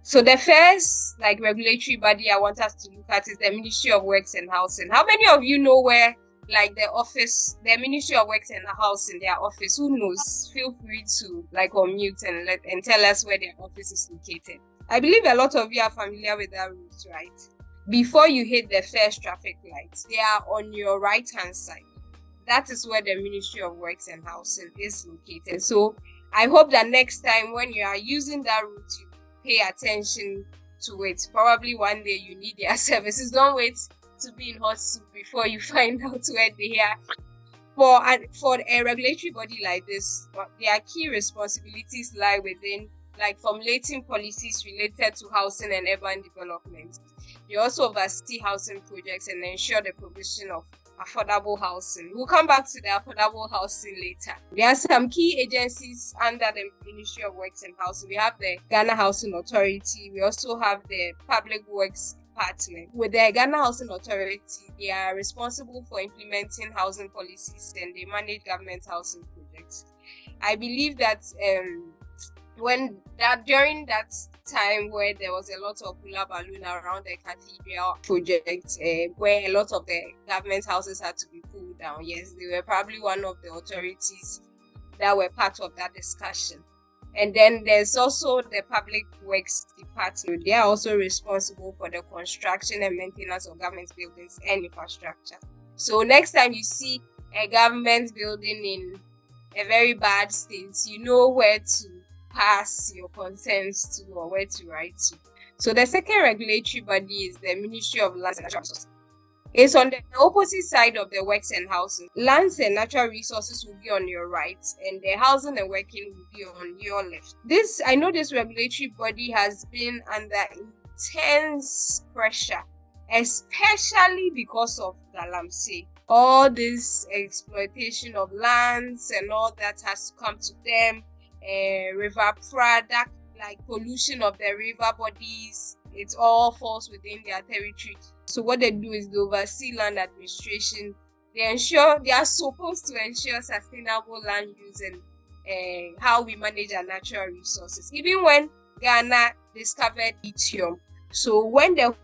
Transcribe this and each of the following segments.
So the first regulatory body I want us to look at is the Ministry of Works and Housing. How many of you know where the Ministry of Works and Housing, their office? Who knows? Feel free to unmute and tell us where their office is located. I believe a lot of you are familiar with that route, right? Before you hit the first traffic lights, they are on your right hand side. That is where the Ministry of Works and Housing is located. So I hope that next time when you are using that route, you pay attention to it. Probably one day you need their services. Don't wait to be in hot soup before you find out where they are. For a regulatory body like this, their key responsibilities lie within formulating policies related to housing and urban development. They also oversee housing projects and ensure the provision of affordable housing. We'll come back to the affordable housing later. There are some key agencies under the Ministry of Works and Housing. We have the Ghana Housing Authority. We also have the Public Works Department. With the Ghana Housing Authority, they are responsible for implementing housing policies and they manage government housing projects. I believe that during that time where there was a lot of hula balloon around the cathedral project, where a lot of the government houses had to be pulled down. Yes, they were probably one of the authorities that were part of that discussion. And then there's also the Public Works Department. They are also responsible for the construction and maintenance of government buildings and infrastructure. So next time you see a government building in a very bad state, you know where to pass your concerns to or where to write to. So the second regulatory body is the Ministry of Lands and Natural Resources. It's on the opposite side of the works and housing. Lands and natural resources will be on your right, and the housing and working will be on your left. I know this regulatory body has been under intense pressure, especially because of Galamsey. All this exploitation of lands and all that has come to them. River product, pollution of the river bodies, it all falls within their territory. So what they do is they oversee land administration. They are supposed to ensure sustainable land use and how we manage our natural resources. Even when Ghana discovered lithium, so when the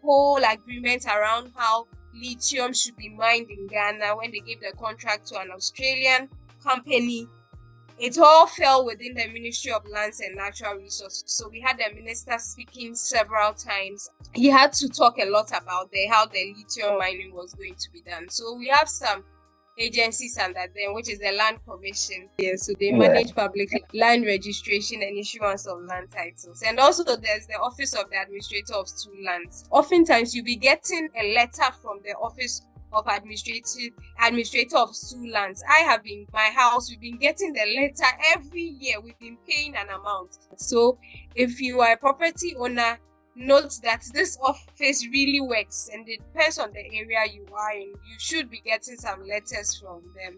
whole agreement around how lithium should be mined in Ghana, when they gave the contract to an Australian company, it all fell within the Ministry of Lands and Natural Resources. So we had the minister speaking several times. He had to talk a lot about how the lithium mining was going to be done. So we have some agencies under them, which is the Land Commission. Yeah, so they manage public land registration and issuance of land titles. And also there's the Office of the Administrator of Stool Lands. Oftentimes you'll be getting a letter from the Office of Administrator of Stool Lands. I have in my house, we've been getting the letter every year. We've been paying an amount. So if you are a property owner, note that this office really works, and it depends on the area you are in. You should be getting some letters from them.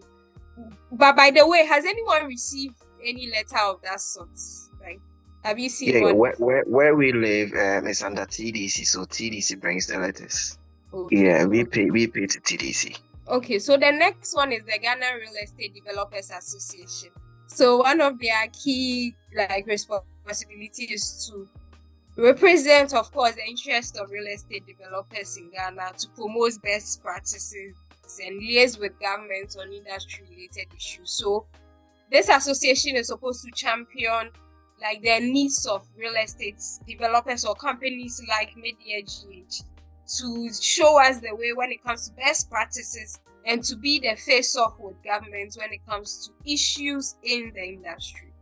But by the way, has anyone received any letter of that sort? Have you seen one? Where we live is under TDC, so TDC brings the letters. Okay. Yeah, we pay to TDC. Okay, so the next one is the Ghana Real Estate Developers Association. So one of their key responsibilities is to represent, of course, the interest of real estate developers in Ghana, to promote best practices and liaise with government on industry-related issues. So this association is supposed to champion the needs of real estate developers or companies like Media GH, to show us the way when it comes to best practices and to be the face-off with government when it comes to issues in the industry.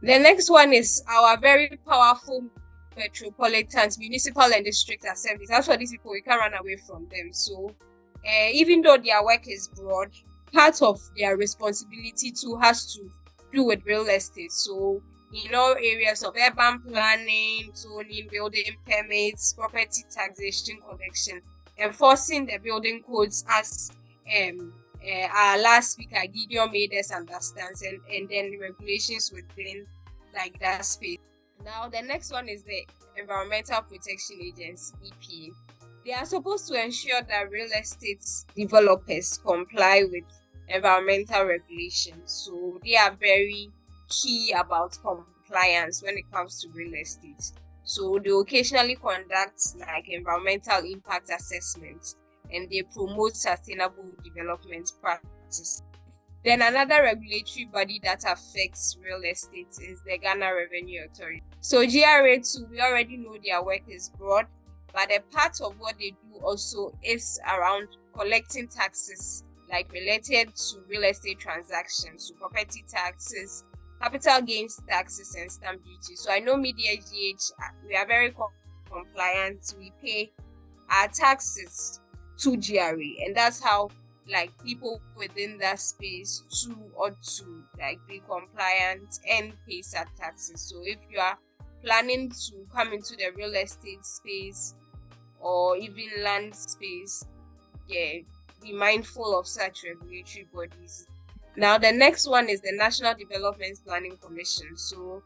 The next one is our very powerful metropolitans, municipal and district assemblies. As for these people, we can't run away from them. So even though their work is broad, part of their responsibility too has to do with real estate. So in all areas of urban planning, zoning, building permits, property taxation collection, enforcing the building codes, as our last speaker Gideon made us understand, and then the regulations within that space. Now the next one is the Environmental Protection Agency, EPA. They are supposed to ensure that real estate developers comply with environmental regulations. So they are very key about compliance when it comes to real estate. So they occasionally conduct like environmental impact assessments, and they promote sustainable development practices. Then another regulatory body that affects real estate is the Ghana Revenue Authority. So GRA too, we already know their work is broad, but a part of what they do also is around collecting taxes like related to real estate transactions, so property taxes, capital gains taxes, and stamp duty. So I know Media GH, we are very compliant. We pay our taxes to GRA, and that's how like people within that space too ought to like be compliant and pay such taxes. So if you are planning to come into the real estate space or even land space, be mindful of such regulatory bodies. Now the next one is the National Development Planning Commission. So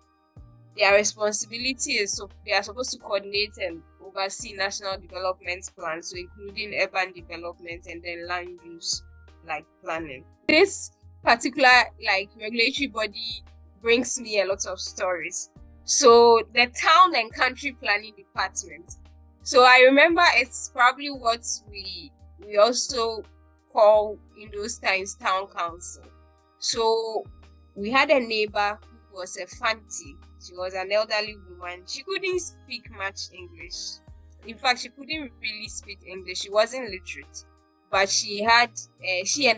their responsibility is they are supposed to coordinate and oversee national development plans, so including urban development and then land use like planning. This particular like regulatory body brings me a lot of stories. So the Town and Country Planning Department. So I remember it's probably what we also call in those times Town Council. So we had a neighbor who was a Fanti. She was an elderly woman. She couldn't speak much English. In fact, she couldn't really speak English. She wasn't literate. But she and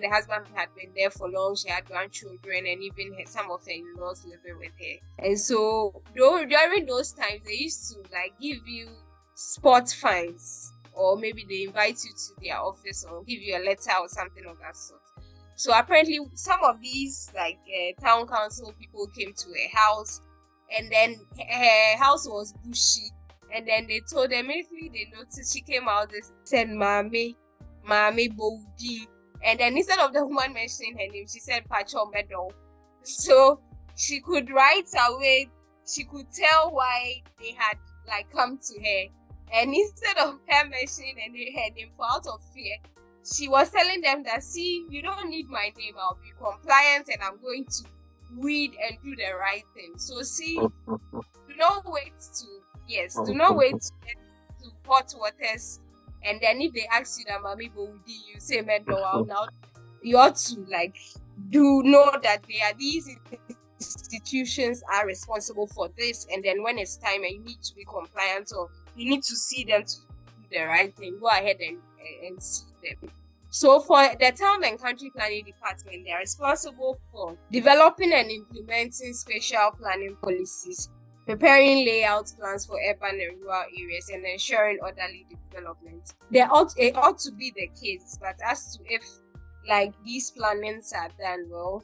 the husband had been there for long. She had grandchildren and even some of her in-laws living with her. And so during those times, they used to like give you spot fines, or maybe they invite you to their office or give you a letter or something of that sort. So apparently some of these like town council people came to her house, and then her house was bushy, and then they told her immediately they noticed she came out, they said Mami Bodi, and then instead of the woman mentioning her name, she said Pacho Meadow. So she could right away, she could tell why they had like come to her, and instead of her mentioning her name for out of fear, she was telling them that, see, you don't need my name, I'll be compliant and I'm going to read and do the right thing. So see, do not wait to get to hot waters, and then if they ask you that Mami Bodi, you say Medo. Now you ought to like do know that these institutions are responsible for this, and then when it's time and you need to be compliant or you need to see them to do the right thing, go ahead and see them. So for the Town and Country Planning Department, they are responsible for developing and implementing spatial planning policies, preparing layout plans for urban and rural areas, and ensuring orderly development. It ought to be the case, but as to if like these plannings are done well,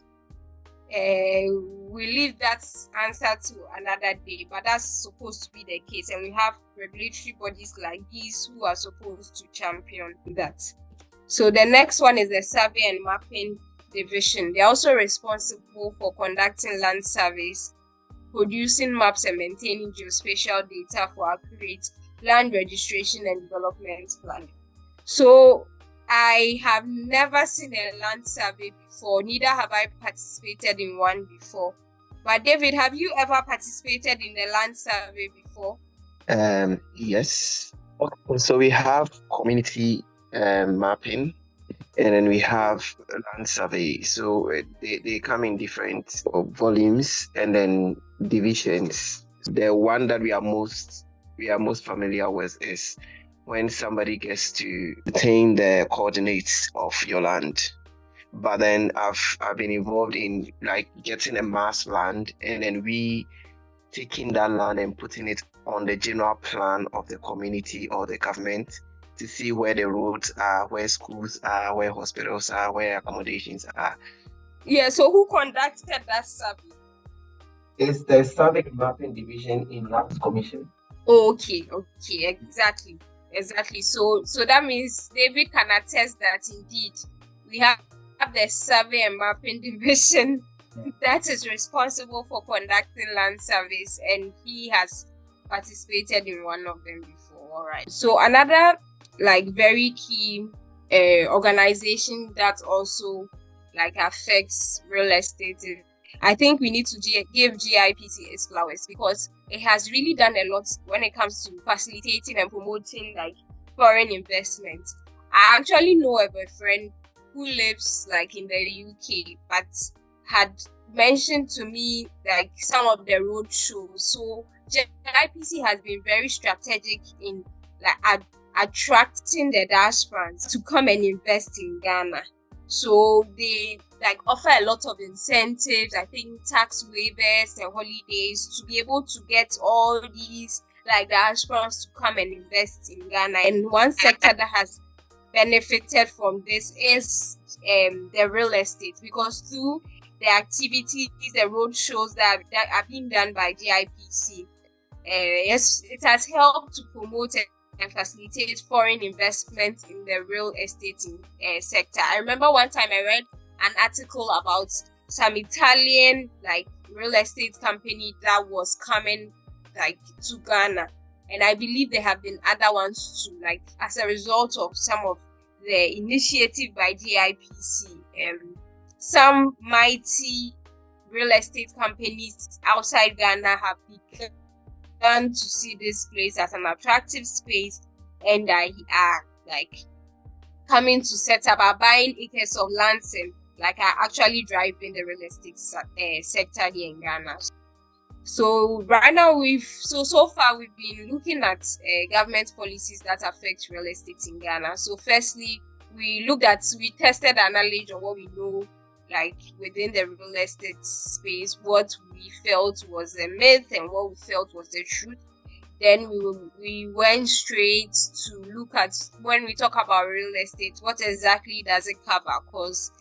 we leave that answer to another day, but that's supposed to be the case, and we have regulatory bodies like these who are supposed to champion that. So the next one is the Survey and Mapping Division. They're also responsible for conducting land surveys, producing maps, and maintaining geospatial data for accurate land registration and development planning. So I have never seen a land survey before, neither have I participated in one before. But David, have you ever participated in a land survey before? Yes. So we have community mapping, and then we have land survey. So they come in different volumes and then divisions. The one that we are most familiar with is when somebody gets to attain the coordinates of your land. But then I've been involved in like getting a mass land, and then we taking that land and putting it on the general plan of the community or the government to see where the roads are, where schools are, where hospitals are, where accommodations are. Yeah, so who conducted that survey? It's the Survey Mapping Division in Lands Commission. Okay, exactly. So that means David can attest that indeed we have the Survey and Mapping Division that is responsible for conducting land surveys, and he has participated in one of them before. All right. So another like very key organization that also like affects real estate, I think we need to give GIPC its flowers, because it has really done a lot when it comes to facilitating and promoting like foreign investment. I actually know of a friend who lives like in the UK, but had mentioned to me like some of the road shows. So JIPC has been very strategic in like attracting the diasporans to come and invest in Ghana. So they like offer a lot of incentives, I think tax waivers and holidays to be able to get all these like diasporans to come and invest in Ghana. And one sector that has benefited from this is the real estate, because through the activities, the road shows that are being done by GIPC, yes, it has helped to promote and facilitate foreign investment in the real estate sector. I remember one time I read an article about some Italian like real estate company that was coming like to Ghana, and I believe there have been other ones too, like as a result of some of the initiative by GIPC. Some mighty real estate companies outside Ghana have begun to see this place as an attractive space, and are like coming to set up, are buying acres of land, and like are actually driving the real estate sector here in Ghana. So right now so far we've been looking at government policies that affect real estate in Ghana. So firstly, we tested our knowledge on what we know like within the real estate space, what we felt was a myth and what we felt was the truth. Then we went straight to look at, when we talk about real estate, what exactly does it cover? Because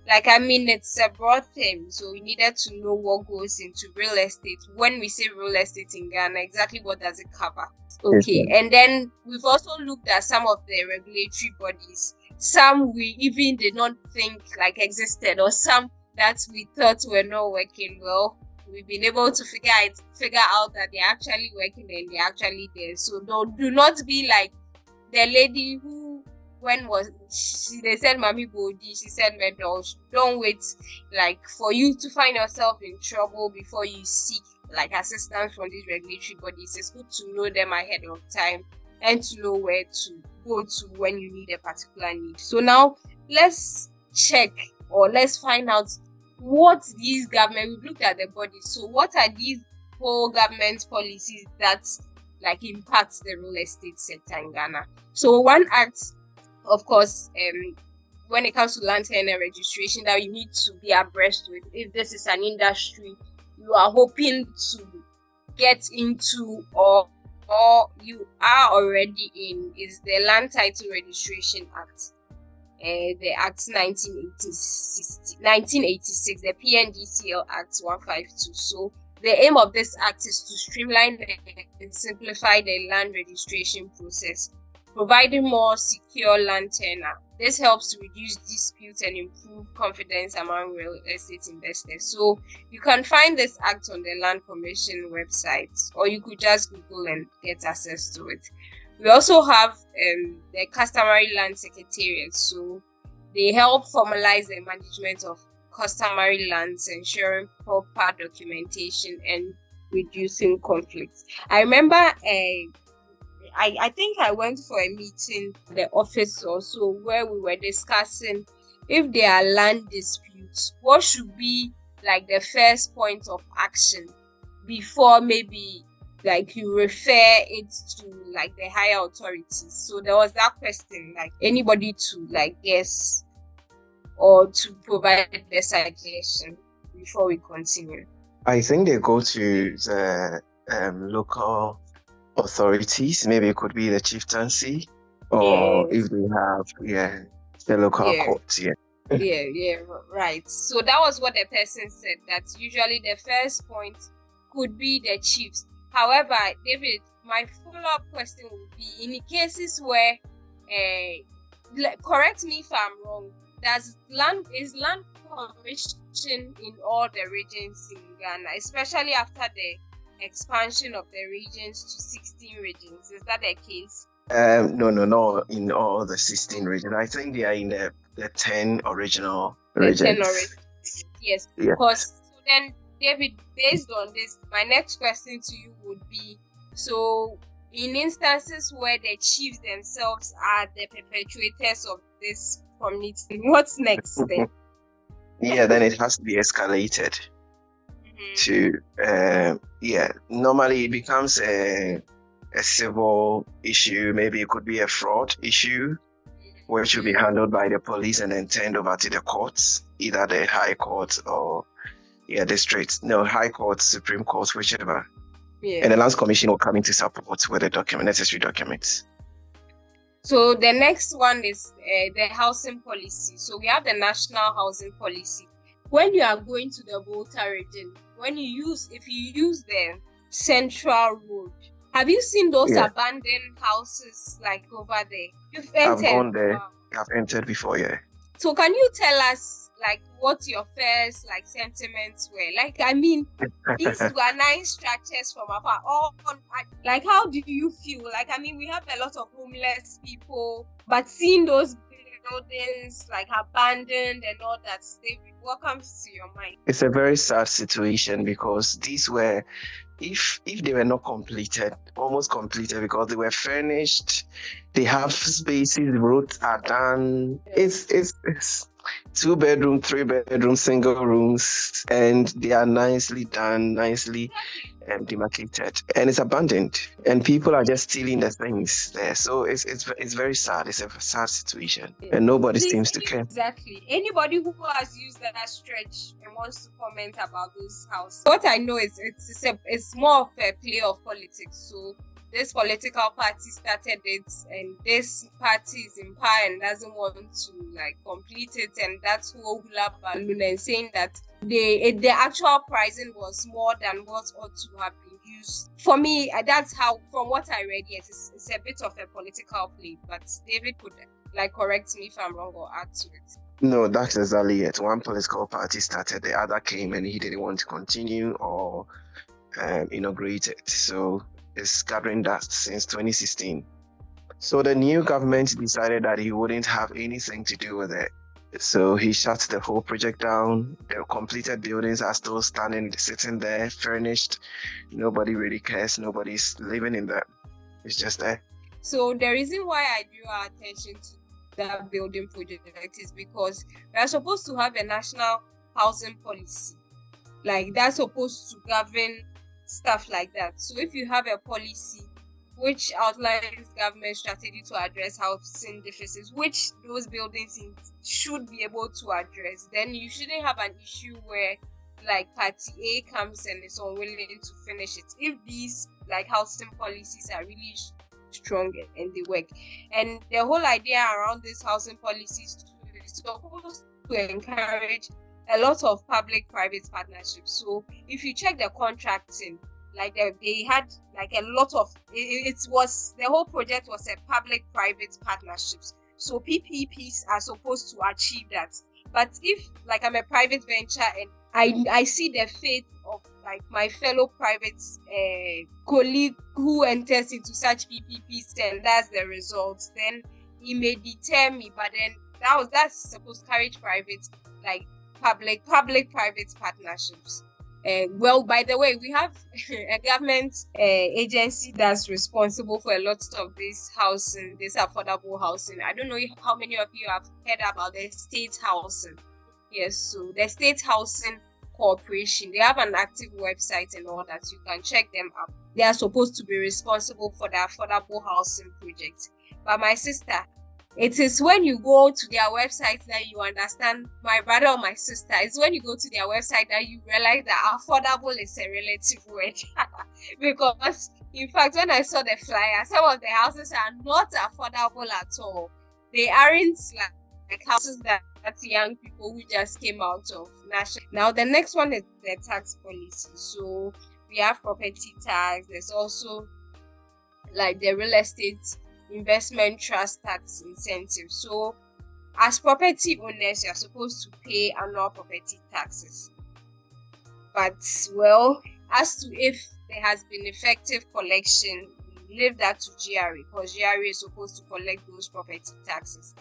it's a broad theme, so we needed to know what goes into real estate. When we say real estate in Ghana, exactly what does it cover? Okay, and then we've also looked at some of the regulatory bodies. Some we even did not think like existed, or some that we thought were not working well. We've been able to figure out that they're actually working and they're actually there. So do not be like the lady who, they said Mami Bodi, she said Medal, don't wait like for you to find yourself in trouble before you seek like assistance from these regulatory bodies. It's good to know them ahead of time and to know where to go to when you need a particular need. So now let's check, or let's find out what these government, we've looked at the bodies, so what are these whole government policies that like impacts the real estate sector in Ghana? So one act, of course, when it comes to land tenure registration, that you need to be abreast with, if this is an industry you are hoping to get into or you are already in, is the Land Title Registration Act. The Act 1986, the PNDCL Act 152. So the aim of this act is to streamline and simplify the land registration process, providing more secure land tenure. This helps to reduce disputes and improve confidence among real estate investors. So you can find this act on the Land Commission website, or you could just Google and get access to it. We also have the Customary Land Secretariat. So they help formalize the management of customary lands, ensuring proper documentation and reducing conflicts. I remember I think I went for a meeting at the office also, where we were discussing if there are land disputes, what should be like the first point of action before maybe like you refer it to like the higher authorities. So there was that question, like anybody to like guess or to provide the suggestion before we continue. I think they go to the local authorities. Maybe it could be the chieftaincy, or if they have the local courts. Right. So that was what the person said, that usually the first point could be the chiefs. However, David, my follow-up question would be, in the cases where correct me if I'm wrong, is land commission in all the regions in Ghana, especially after the expansion of the regions to 16 regions? Is that the case? No, in all the 16 regions. I think they are in the 10 original regions. 10 original. Yes, because so then David, based on this, my next question to you would be, so in instances where the chiefs themselves are the perpetrators of this community, what's next then? Yeah, then it has to be escalated to, normally it becomes a civil issue. Maybe it could be a fraud issue, which should be handled by the police and then turned over to the courts, either the high court or high court, Supreme Court, whichever. And the Lands Commission will come in to support with the necessary documents. So the next one is the housing policy. So we have the national housing policy. When you are going to the Volta region, if you use the central road, have you seen those abandoned houses like over there? I've gone there. I've entered before, yeah. So can you tell us like what your first like sentiments were? Like, I mean, these were nice structures from afar. Like, how do you feel? Like, I mean, we have a lot of homeless people, but seeing those buildings like abandoned and all that, what comes to your mind? It's a very sad situation because these were, if they were not completed, almost completed, because they were furnished, they have spaces, the roads are done. It's 2-bedroom, 3-bedroom, single rooms, and they are nicely done, nicely demarcated, and it's abandoned, and people are just stealing the things there. So it's very sad. It's a sad situation, and nobody seems to care. Exactly. Anybody who has used that stretch and wants to comment about those houses, what I know is it's more of a play of politics. So this political party started it, and this party is in power and doesn't want to like complete it, and that's whole hula balloon and saying that the actual pricing was more than what ought to have been used. For me, that's how, from what I read, yes, it's a bit of a political play. But David could like correct me if I'm wrong or add to it. No, that's exactly it. One political party started, the other came, and he didn't want to continue or inaugurate it. So it's gathering dust since 2016. So the new government decided that he wouldn't have anything to do with it. So he shut the whole project down. The completed buildings are still standing, sitting there, furnished. Nobody really cares. Nobody's living in them. It's just there. So the reason why I drew our attention to that building project is because we are supposed to have a national housing policy. Like, that's supposed to govern stuff like that. So if you have a policy which outlines government strategy to address housing deficits, which those buildings should be able to address, then you shouldn't have an issue where like party A comes and is unwilling to finish it. If these like housing policies are really strong and they work, and the whole idea around these housing policies is supposed to encourage a lot of public-private partnerships. So if you check the contracting, like they had like a lot of the whole project was a public-private partnerships. So PPPs are supposed to achieve that. But if like I'm a private venture and I see the fate of like my fellow private colleague who enters into such PPPs and that's the results, then it may deter me. But then that's supposed to encourage private like public-private partnerships. Well, by the way, we have a government agency that's responsible for a lot of this housing, this affordable housing. I don't know how many of you have heard about the state housing. Yes, so the State Housing Corporation, they have an active website and all that. You can check them out. They are supposed to be responsible for the affordable housing project. But my sister, it is when you go to their website that you understand, my brother or my sister, it's when you go to their website that you realize that affordable is a relative word. Because, in fact, when I saw the flyer, some of the houses are not affordable at all. They aren't like houses that young people who just came out of national. Now, the next one is the tax policy. So, we have property tax. There's also like the real estate investment trust tax incentive. So as property owners, you're supposed to pay annual property taxes. But well, as to if there has been effective collection, we leave that to GRA because GRA is supposed to collect those property taxes.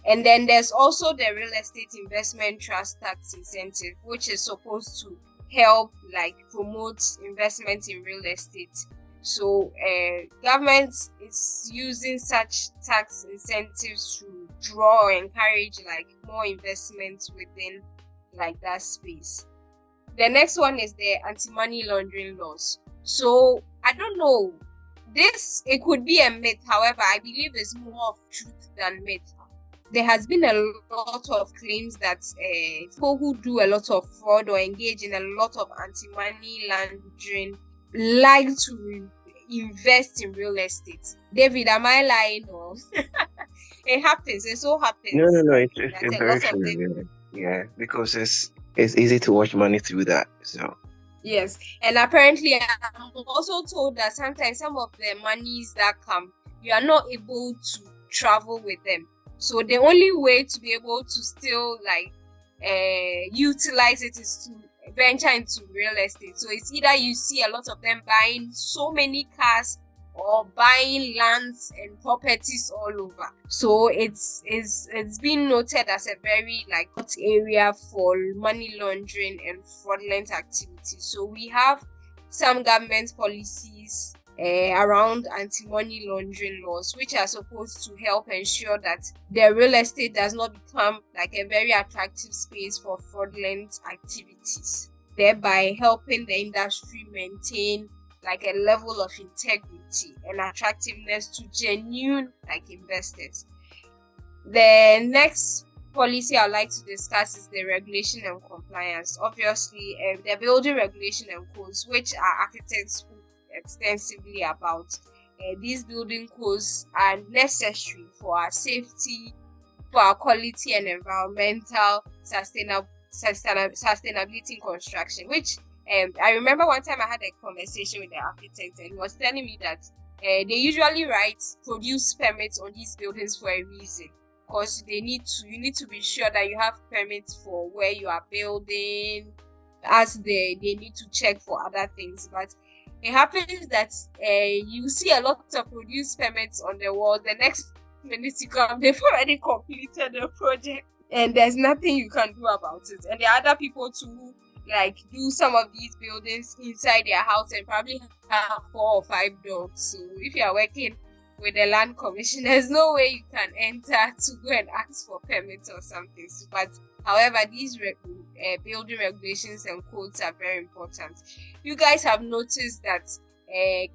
And then there's also the real estate investment trust tax incentive, which is supposed to help like promote investment in real estate. So government is using such tax incentives to draw or encourage like more investment within like that space. The next one is the anti-money laundering laws. So I don't know, it could be a myth, however I believe it's more of truth than myth. There has been a lot of claims that people who do a lot of fraud or engage in a lot of anti-money laundering like to invest in real estate. David, am I lying or it happens? It so happens. No. It's very true. Yeah, because it's easy to watch money through that. So yes, and apparently I'm also told that sometimes some of the monies that come, you are not able to travel with them. So the only way to be able to still like utilize it is to venture into real estate. So it's either you see a lot of them buying so many cars or buying lands and properties all over. So it's been noted as a very like hot area for money laundering and fraudulent activities. So we have some government policies around anti-money laundering laws, which are supposed to help ensure that the real estate does not become like a very attractive space for fraudulent activities, thereby helping the industry maintain like a level of integrity and attractiveness to genuine like investors. The next policy I'd like to discuss is the regulation and compliance. Obviously, the building regulation and codes, which our architects spoke extensively about. These building codes are necessary for our safety, for our quality and environmental sustainability in construction, which I remember one time I had a conversation with the architect and he was telling me that they usually produce permits on these buildings for a reason, because you need to be sure that you have permits for where you are building, as they need to check for other things. But it happens that you see a lot of produce permits on the wall. The next minute you come, they've already completed the project and there's nothing you can do about it. And there are other people too like do some of these buildings inside their house and probably have 4 or 5 dogs. So if you are working with the land commission, there's no way you can enter to go and ask for permits or something. But however, these building regulations and codes are very important. You guys have noticed that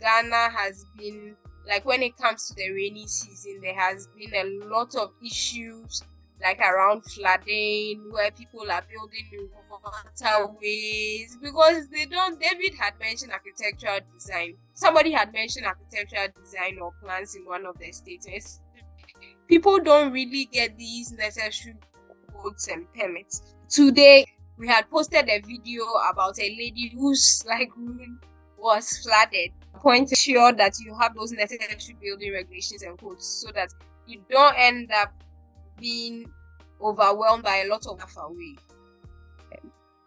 Ghana has been, like when it comes to the rainy season, there has been a lot of issues like around flooding, where people are building waterways because David had mentioned architectural design. Somebody had mentioned architectural design or plans in one of their statements. People don't really get these necessary codes and permits. Today, we had posted a video about a lady whose room was flooded. Point sure that you have those necessary building regulations and codes so that you don't end up being overwhelmed by a lot of away.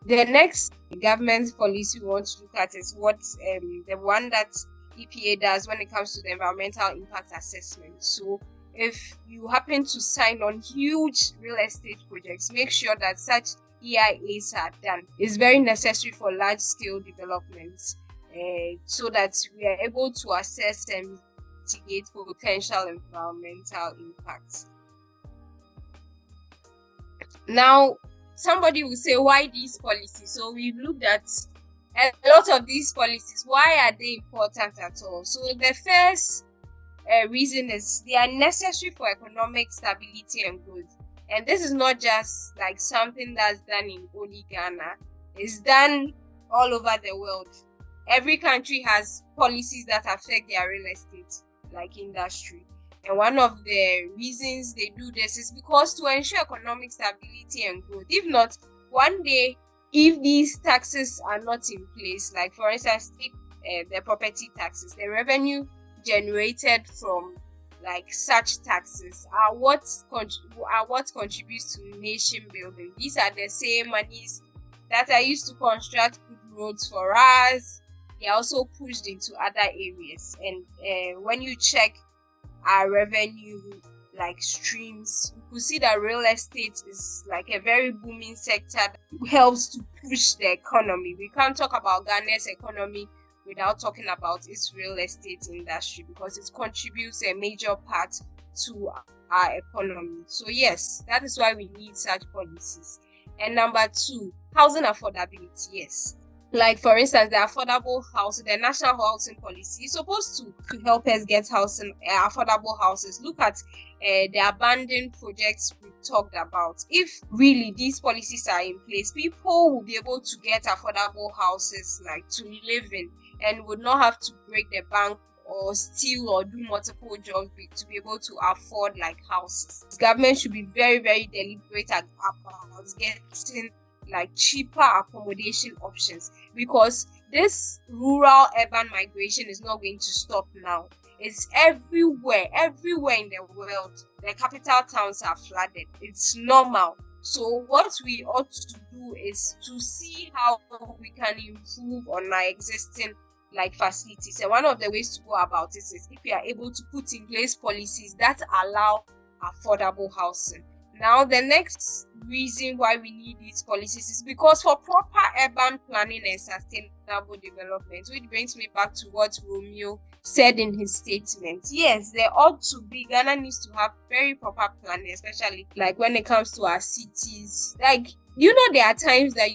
The next government policy we want to look at is what the one that EPA does when it comes to the environmental impact assessment. So if you happen to sign on huge real estate projects, make sure that such EIAs are done. It's very necessary for large-scale developments so that we are able to assess and mitigate potential environmental impacts. Now, somebody will say, why these policies? So we've looked at a lot of these policies. Why are they important at all? So the first reason is they are necessary for economic stability and growth. And this is not just like something that's done in only Ghana. It's done all over the world. Every country has policies that affect their real estate industry. And one of the reasons they do this is because to ensure economic stability and growth. If not, one day, if these taxes are not in place, like for instance, the property taxes, the revenue generated from such taxes are what contributes to nation building. These are the same monies that are used to construct good roads for us. They are also pushed into other areas. And when you check our revenue, like streams. You could see that real estate is like a very booming sector that helps to push the economy. We can't talk about Ghana's economy without talking about its real estate industry, because it contributes a major part to our economy. So yes, that is why we need such policies. And number 2, housing affordability. Yes, like for instance, the affordable housing, the national housing policy is supposed to help us get housing, affordable houses. Look at the abandoned projects we talked about. If really these policies are in place, people will be able to get affordable houses like to live in, and would not have to break the bank or steal or do multiple jobs to be able to afford like houses. The government should be very, very deliberate about getting like cheaper accommodation options, because this rural urban migration is not going to stop now. It's everywhere in the world. The capital towns are flooded. It's normal. So what we ought to do is to see how we can improve on our existing like facilities. And one of the ways to go about it is if we are able to put in place policies that allow affordable housing. Now, the next reason why we need these policies is because for proper urban planning and sustainable development, which brings me back to what Romeo said in his statement. Yes, there ought to be, Ghana needs to have very proper planning, especially like when it comes to our cities. Like, there are times that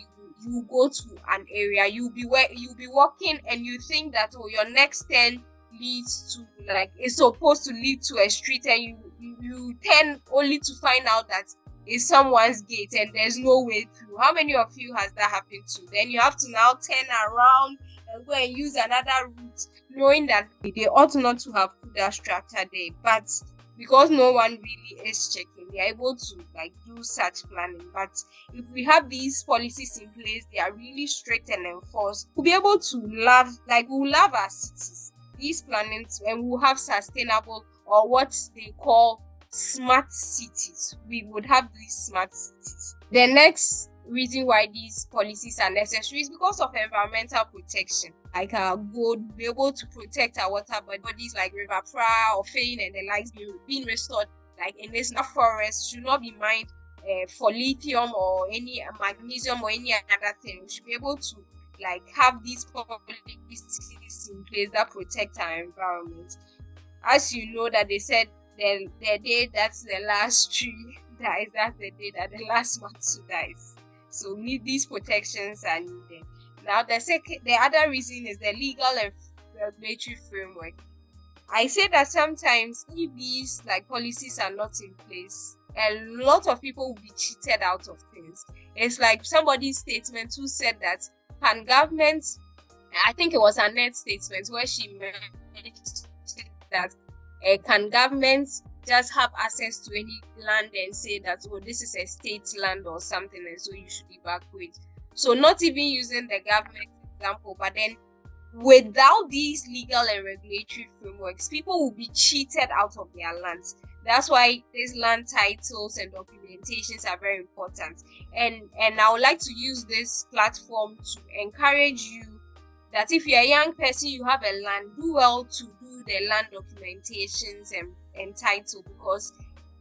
you go to an area, you'll be walking and you think that your next turn leads to like it's supposed to lead to a street, and you turn only to find out that it's someone's gate and there's no way through. How many of you has that happened to? Then you have to now turn around and go and use another route, knowing that they ought not to have put that structure there, but because no one really is checking, they are able to like do such planning. But if we have these policies in place, they are really strict and enforced, we'll be able to we'll love our cities, these plannings, and we'll have sustainable, or what they call smart cities. We would have these smart cities. The next reason why these policies are necessary is because of environmental protection. Like we'll be able to protect our water bodies like River Pra or Fane and the likes being restored. Like in this forest should not be mined for lithium or any magnesium or any other thing. We should be able to like have these policies in place that protect our environment. As you know that they said the day that's the last tree dies, that's the day that the last matsu dies. So these protections are needed. Now the other reason is the legal and regulatory framework. I say that sometimes if these like policies are not in place, a lot of people will be cheated out of things. It's like somebody's statement who said that can government, I think it was Annette's statement where she mentioned that can government just have access to any land and say that this is a state land or something, and so you should evacuate. So not even using the government example, but then without these legal and regulatory frameworks, people will be cheated out of their lands. That's why these land titles and documentations are very important. And I would like to use this platform to encourage you that if you're a young person, you have a land, do well to do the land documentations and title, because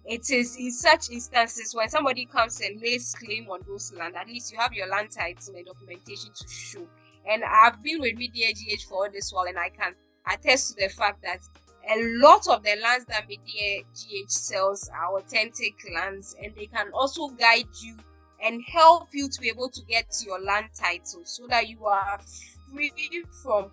it is in such instances when somebody comes and lays claim on those land, at least you have your land title and documentation to show. And I've been with Media GH for all this while, and I can attest to the fact that a lot of the lands that Media GH sells are authentic lands, and they can also guide you and help you to be able to get your land title so that you are free from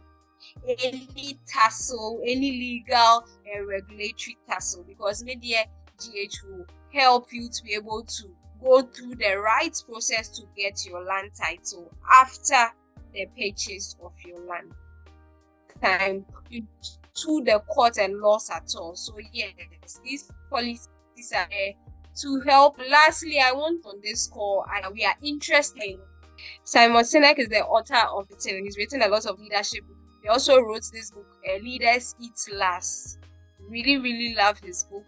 any tussle, any legal and regulatory tussle, because Media GH will help you to be able to go through the right process to get your land title after the purchase of your land. Time to the court and laws at all. So yes, these policies are there to help. Lastly, I want on this call, we are interested in Simon Sinek is the author of the thing. He's written a lot of leadership. He also wrote this book, Leaders Eat Last. Really, really love his book.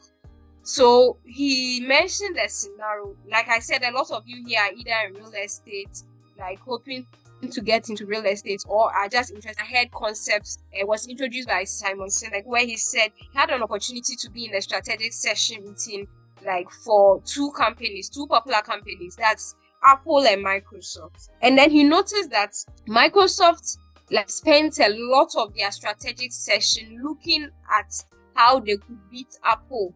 So he mentioned the scenario. Like I said, a lot of you here are either in real estate, like hoping to get into real estate or are just interested. I heard concepts was introduced by Simon Sinek, where he said he had an opportunity to be in a strategic session meeting, like for two popular companies, that's Apple and Microsoft. And then he noticed that Microsoft spent a lot of their strategic session looking at how they could beat Apple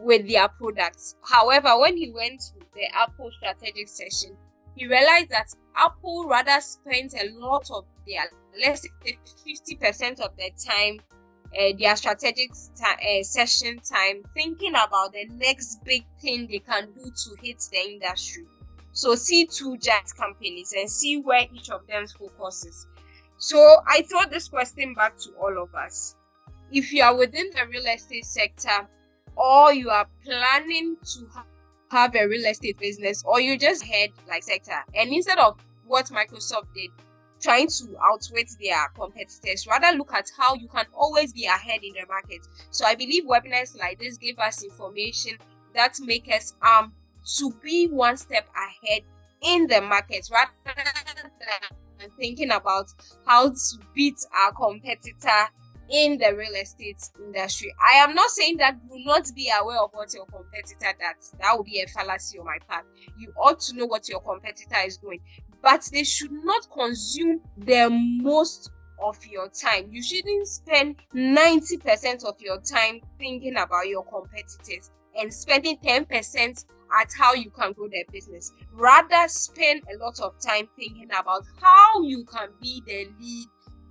with their products. However, when he went to the Apple strategic session, he realized that Apple rather spent a lot of their, let's say 50% of their time, their strategic session time, thinking about the next big thing they can do to hit the industry. So see two giant companies and see where each of them focuses. So I throw this question back to all of us. If you are within the real estate sector, or you are planning to have a real estate business, or you just head sector, and instead of what Microsoft did, trying to outwit their competitors, rather look at how you can always be ahead in the market. So I believe webinars like this give us information that make us to be one step ahead in the market, rather than thinking about how to beat our competitor in the real estate industry. I am not saying that do not be aware of what your competitor does. That would be a fallacy on my part. You ought to know what your competitor is doing, but they should not consume the most of your time. You shouldn't spend 90% of your time thinking about your competitors and spending 10% at how you can grow their business. Rather, spend a lot of time thinking about how you can be the lead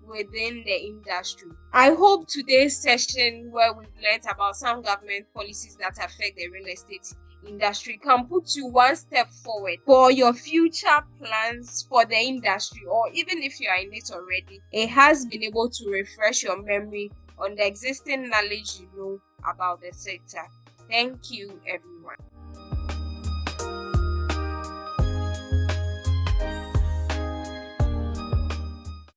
within the industry. I hope today's session, where we've learned about some government policies that affect the real estate industry, can put you one step forward for your future plans for the industry, or even if you are in it already, it has been able to refresh your memory on the existing knowledge you know about the sector. Thank you, everyone.